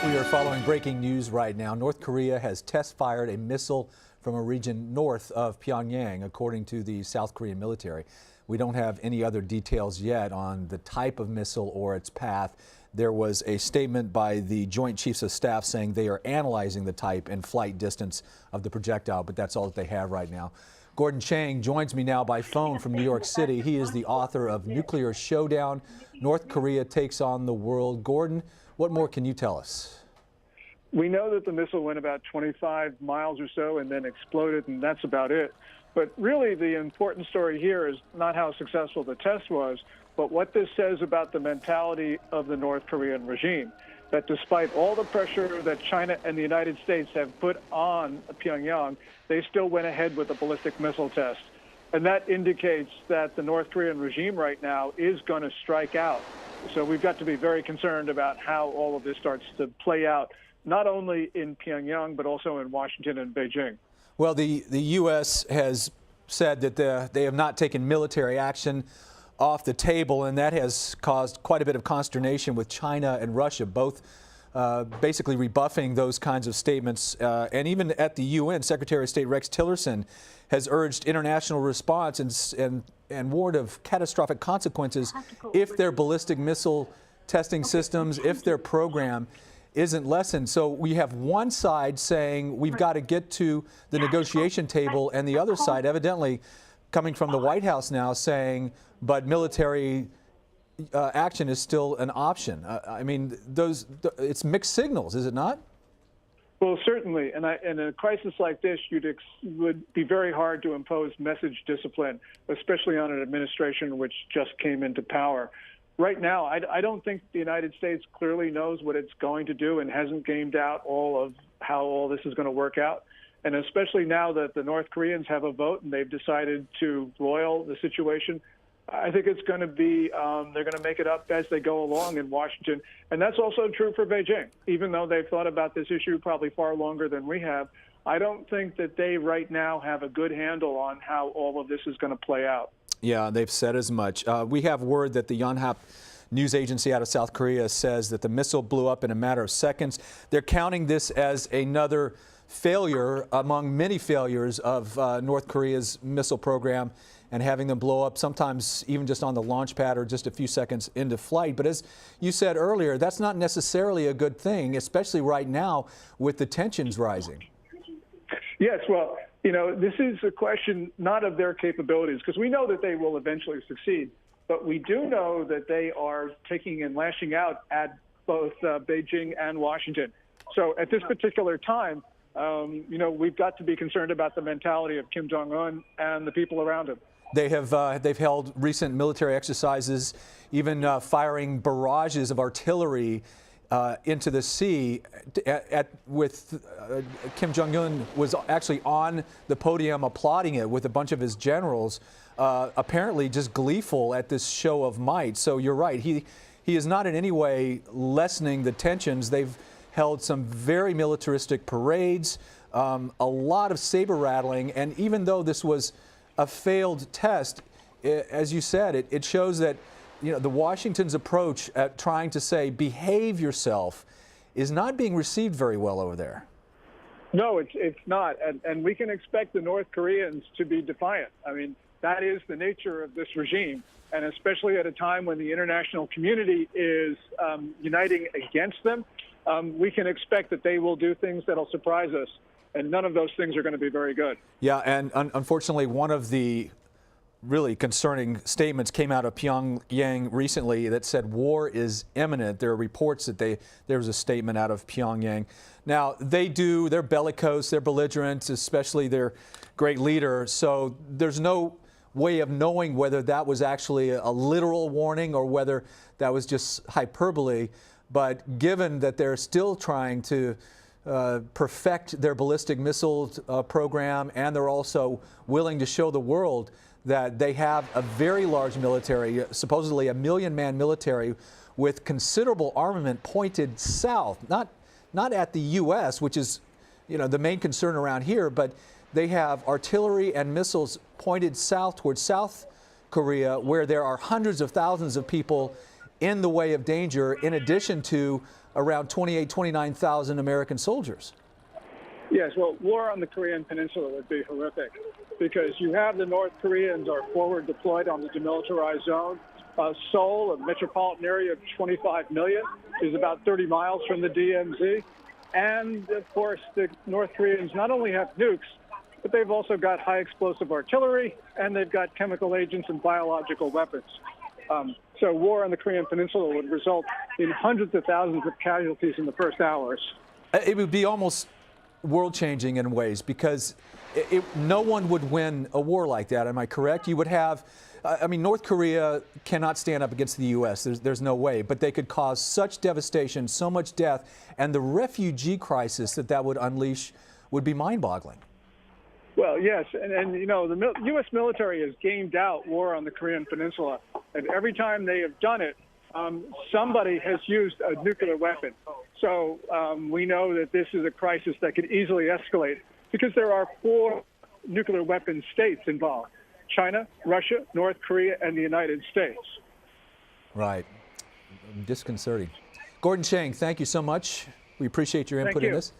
We are following breaking news right now. North Korea has test-fired a missile from a region north of Pyongyang, according to the South Korean military. We don't have any other details yet on the type of missile or its path. There was a statement by the Joint Chiefs of Staff saying they are analyzing the type and flight distance of the projectile, but that's all that they have right now. Gordon Chang joins me now by phone from New York City. He is the author of Nuclear Showdown: North Korea Takes on the World. Gordon, what more can you tell us? We know that the missile went about 25 miles or so and then exploded, and that's about it. But really, the important story here is not how successful the test was, but what this says about the mentality of the North Korean regime. That despite all the pressure that China and the United States have put on Pyongyang, they still went ahead with the ballistic missile test. And that indicates that the North Korean regime right now is going to strike out. So we've got to be very concerned about how all of this starts to play out, not only in Pyongyang, but also in Washington and Beijing. Well, the U.S. has said that they have not taken military action off the table, and that has caused quite a bit of consternation with China and Russia, both basically rebuffing those kinds of statements. And even at the UN, Secretary of State Rex Tillerson has urged international response and warned of catastrophic consequences if their ballistic missile testing systems, if their program isn't lessened. So we have one side saying we've got to get to the negotiation table, and the other side evidently coming from the White House now saying, but military action is still an option. I mean, it's mixed signals, is it not? Well, certainly. And in a crisis like this, would be very hard to impose message discipline, especially on an administration which just came into power. Right now, I don't think the United States clearly knows what it's going to do and hasn't gamed out all of how all this is going to work out. And especially now that the North Koreans have a vote and they've decided to roil the situation, I think it's going to be, they're going to make it up as they go along in Washington. And that's also true for Beijing. Even though they've thought about this issue probably far longer than we have, I don't think that they right now have a good handle on how all of this is going to play out. Yeah, they've said as much. We have word that the Yonhap news agency out of South Korea says that the missile blew up in a matter of seconds. They're counting this as another failure among many failures of North Korea's missile program and having them blow up, sometimes even just on the launch pad or just a few seconds into flight. But as you said earlier, that's not necessarily a good thing, especially right now with the tensions rising. Yes, well, you know, this is a question not of their capabilities, because we know that they will eventually succeed. But we do know that they are taking and lashing out at both Beijing and Washington. So at this particular time, you know, we've got to be concerned about the mentality of Kim Jong-un and the people around him. They've held recent military exercises, even firing barrages of artillery into the sea. Kim Jong-un was actually on the podium applauding it with a bunch of his generals, apparently just gleeful at this show of might. So you're right, he is not in any way lessening the tensions. They've held some very militaristic parades, a lot of saber rattling, and even though this was a failed test, as you said, it shows that, you know, the Washington's approach at trying to say behave yourself is not being received very well over there. No, it's not, and we can expect the North Koreans to be defiant. I mean, that is the nature of this regime, and especially at a time when the international community is uniting against them, we can expect that they will do things that'll surprise us, and none of those things are going to be very good. Yeah, and unfortunately, one of the really concerning statements came out of Pyongyang recently that said war is imminent. There are reports that there was a statement out of Pyongyang. Now, they're bellicose, they're belligerent, especially their great leader, so there's no way of knowing whether that was actually a literal warning or whether that was just hyperbole. But given that they're still trying to perfect their ballistic missile program, and they're also willing to show the world that they have a very large military, supposedly a 1 million-man military with considerable armament pointed south, not at the U.S., which is, you know, the main concern around here, but they have artillery and missiles pointed south towards South Korea, where there are hundreds of thousands of people in the way of danger, in addition to around 29,000 American soldiers. Yes, well, war on the Korean Peninsula would be horrific because you have the North Koreans are forward deployed on the demilitarized zone. Seoul, a metropolitan area of 25 million, is about 30 miles from the DMZ. And, of course, the North Koreans not only have nukes, but they've also got high explosive artillery, and they've got chemical agents and biological weapons. So war on the Korean Peninsula would result in hundreds of thousands of casualties in the first hours. It would be almost world-changing in ways because no one would win a war like that. Am I correct? You would have, I mean, North Korea cannot stand up against the U.S. There's no way, but they could cause such devastation, so much death, and the refugee crisis that would unleash would be mind-boggling. Well, yes, and you know, the U.S. military has gamed out war on the Korean Peninsula, and every time they have done it, somebody has used a nuclear weapon. So we know that this is a crisis that could easily escalate because there are 4 nuclear weapon states involved: China, Russia, North Korea, and the United States. Right. Disconcerting. Gordon Chang, thank you so much. We appreciate your input in this.